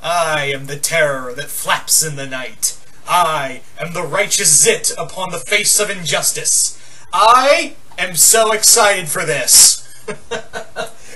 I am the terror that flaps in the night. I am the righteous zit upon the face of injustice. I am so excited for this.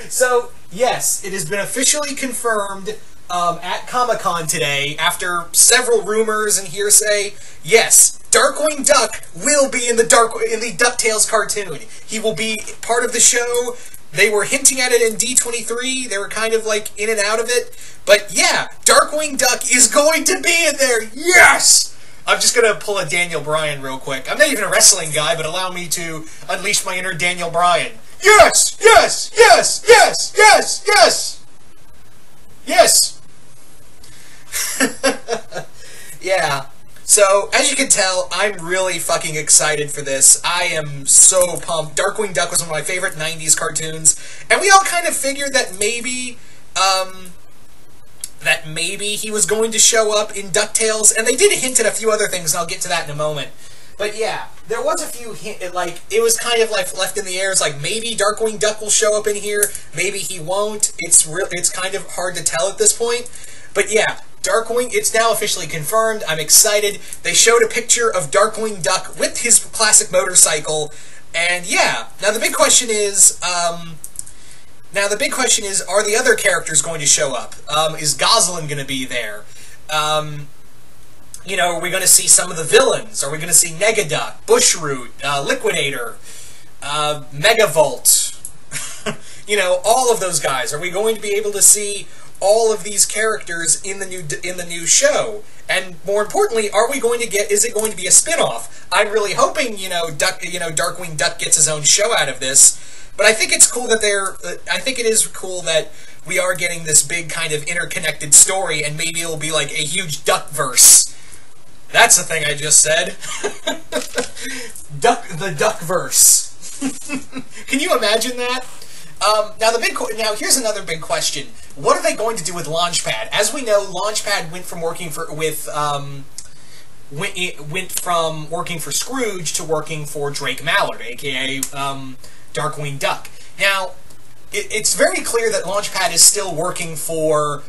So, yes, it has been officially confirmed at Comic-Con today, after several rumors and hearsay. Yes, Darkwing Duck will be in the DuckTales cartoon. He will be part of the show. They were hinting at it in D23. They were kind of like in and out of it. But yeah, Darkwing Duck is going to be in there. Yes! I'm just going to pull a Daniel Bryan real quick. I'm not even a wrestling guy, but allow me to unleash my inner Daniel Bryan. Yes! Yes! Yes! Yes! Yes! Yes! Yes! Yeah. So, as you can tell, I'm really fucking excited for this. I am so pumped. Darkwing Duck was one of my favorite 90s cartoons, and we all kind of figured that maybe he was going to show up in DuckTales, and they did hint at a few other things, and I'll get to that in a moment. But yeah, there was a few like, it was kind of like left in the air. It's like, maybe Darkwing Duck will show up in here, maybe he won't. It's kind of hard to tell at this point. But yeah, Darkwing, it's now officially confirmed. I'm excited. They showed a picture of Darkwing Duck with his classic motorcycle, and yeah. Now the big question is, are the other characters going to show up? Is Gosalyn going to be there? You know, are we going to see some of the villains? Are we going to see Negaduck, Bushroot, Liquidator, Megavolt? You know, all of those guys. Are we going to be able to see all of these characters in the new show? And more importantly, is it going to be a spin-off? I'm really hoping, Darkwing Duck gets his own show out of this. But I think it's cool that I think it is cool that we are getting this big kind of interconnected story, and maybe it'll be like a huge Duckverse. That's the thing I just said. The Duckverse. Can you imagine that? Now here's another big question. What are they going to do with Launchpad? As we know, Launchpad went from working for Scrooge to working for Drake Mallard, aka Darkwing Duck. Now, it's very clear that Launchpad is still working for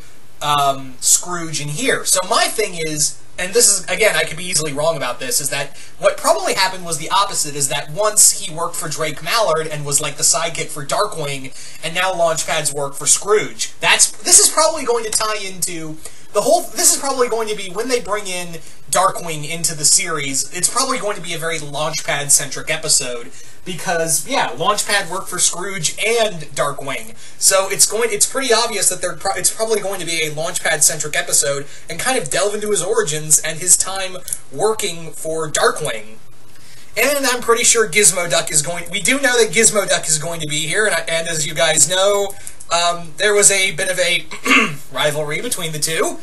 Scrooge in here. So my thing is, and this is, again, I could be easily wrong about this, is that what probably happened was the opposite, is that once he worked for Drake Mallard and was like the sidekick for Darkwing, and now Launchpad's work for Scrooge. This is probably going to tie into this is probably going to be, when they bring in Darkwing into the series, it's probably going to be a very Launchpad-centric episode, because, yeah, Launchpad worked for Scrooge and Darkwing. So it's pretty obvious that it's probably going to be a Launchpad-centric episode, and kind of delve into his origins and his time working for Darkwing. And I'm pretty sure Gizmo Duck is we do know that Gizmo Duck is going to be here, and as you guys know, there was a bit of a rivalry between the two.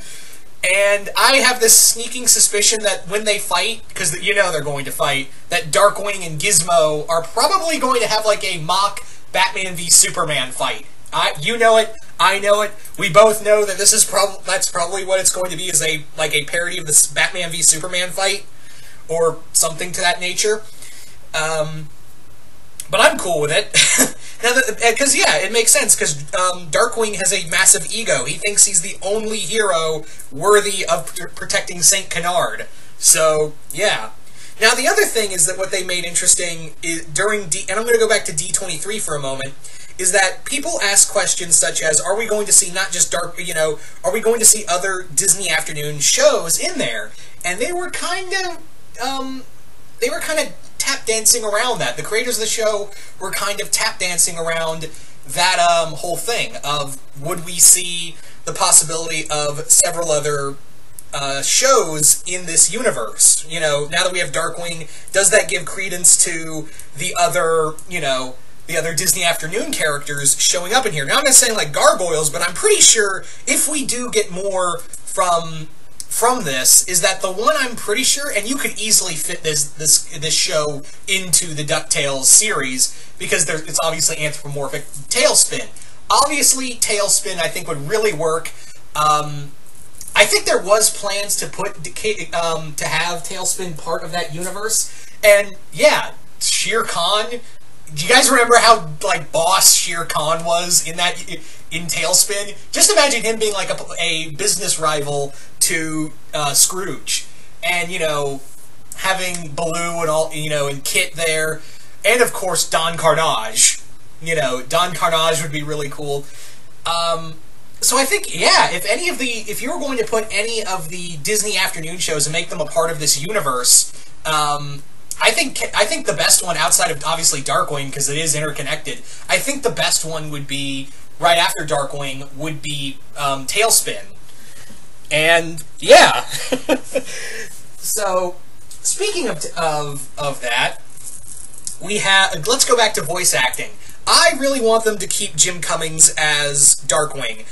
And I have this sneaking suspicion that when they fight, because you know they're going to fight, that Darkwing and Gizmo are probably going to have like a mock Batman v Superman fight. You know it, I know it, we both know that that's probably what it's going to be, is a parody of this Batman v Superman fight, or something to that nature. But I'm cool with it. Because, yeah, it makes sense, because Darkwing has a massive ego. He thinks he's the only hero worthy of protecting St. Canard. So, yeah. Now, the other thing is that what they made interesting is and I'm going to go back to D23 for a moment, is that people ask questions such as, are we going to see not just are we going to see other Disney Afternoon shows in there? And they were kind of tap dancing around that. The creators of the show were kind of tap dancing around that whole thing of, would we see the possibility of several other shows in this universe? You know, now that we have Darkwing, does that give credence to the other Disney Afternoon characters showing up in here? Now, I'm not saying like Gargoyles, but I'm pretty sure if we do get more from this, is that the one I'm pretty sure, and you could easily fit this show into the DuckTales series, because it's obviously anthropomorphic, Tailspin. Obviously, Tailspin, I think, would really work. I think there was plans to have Tailspin part of that universe, and yeah, Shere Khan. Do you guys remember how, like, boss Shere Khan was in in TaleSpin. Just imagine him being like a business rival to Scrooge, and having Baloo and all, and Kit there, and of course Don Carnage. Don Carnage would be really cool. So I think, yeah, if you were going to put any of the Disney afternoon shows and make them a part of this universe, I think the best one, outside of obviously Darkwing, because it is interconnected, I think the best one would be, right after Darkwing, would be TaleSpin. And yeah. So speaking of that, let's go back to voice acting. I really want them to keep Jim Cummings as Darkwing.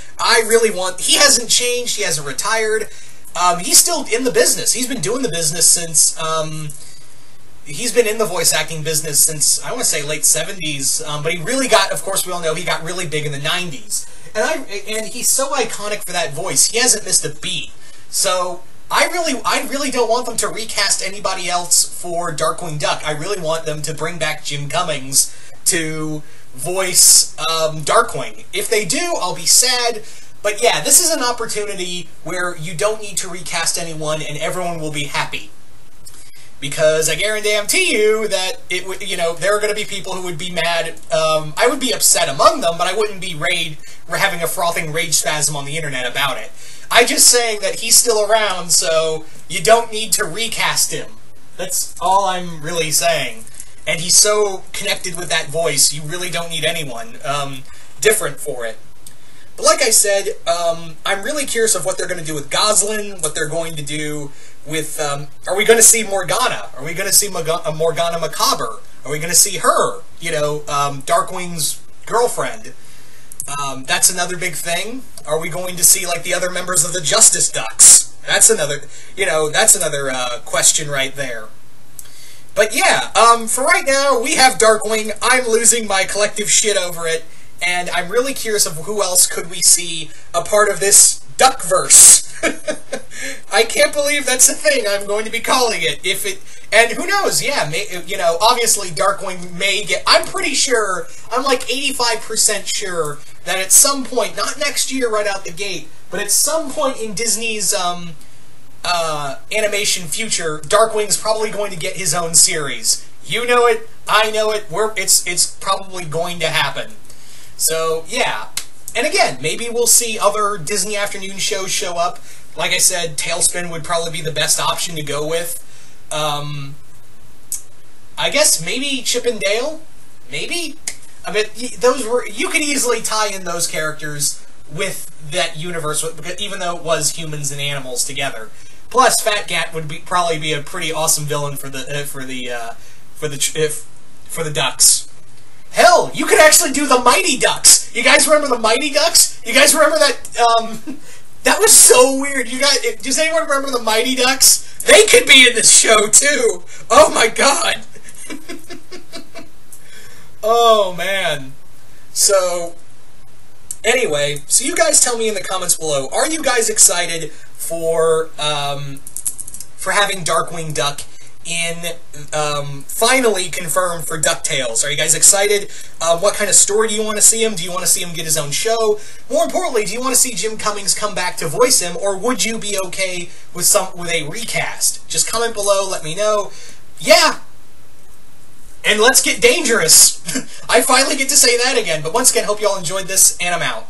He hasn't changed, he hasn't retired. He's still in the business. He's been doing the business since, he's been in the voice acting business since, I want to say, late 70s, but he really got, of course we all know, he got really big in the 90s. And he's so iconic for that voice, he hasn't missed a beat. So, I really don't want them to recast anybody else for Darkwing Duck. I really want them to bring back Jim Cummings to voice Darkwing. If they do, I'll be sad. But yeah, this is an opportunity where you don't need to recast anyone and everyone will be happy. Because I guarantee you that there are going to be people who would be mad. I would be upset among them, but I wouldn't be having a frothing rage spasm on the internet about it. I'm just saying that he's still around, so you don't need to recast him. That's all I'm really saying. And he's so connected with that voice, you really don't need anyone different for it. But like I said, I'm really curious of what they're going to do with Gosalyn, what they're going to do with... are we going to see Morgana? Are we going to see Morgana Macabre? Are we going to see her? Darkwing's girlfriend. That's another big thing. Are we going to see, like, the other members of the Justice Ducks? That's another, question right there. But yeah, for right now, we have Darkwing. I'm losing my collective shit over it, and I'm really curious of who else could we see a part of this Duckverse. I can't believe that's a thing I'm going to be calling it. And who knows, yeah, obviously Darkwing may get, I'm pretty sure, I'm like 85% sure that at some point, not next year right out the gate, but at some point in Disney's, animation future, Darkwing's probably going to get his own series. You know it, I know it, it's probably going to happen. So, yeah. And again, maybe we'll see other Disney afternoon shows show up. Like I said, TaleSpin would probably be the best option to go with. I guess maybe Chip and Dale? Maybe? I mean, you could easily tie in those characters with that universe, even though it was humans and animals together. Plus, Fat Gat would probably be a pretty awesome villain for the Ducks. Hell, you could actually do the Mighty Ducks. You guys remember the Mighty Ducks? You guys remember that? That was so weird. Does anyone remember the Mighty Ducks? They could be in this show too. Oh my god. Oh man. So anyway, so you guys tell me in the comments below. Are you guys excited for having Darkwing Duck finally confirmed for DuckTales? Are you guys excited? What kind of story do you want to see him? Do you want to see him get his own show? More importantly, do you want to see Jim Cummings come back to voice him, or would you be okay with a recast? Just comment below, let me know. Yeah! And let's get dangerous! I finally get to say that again, but once again, hope you all enjoyed this, and I'm out.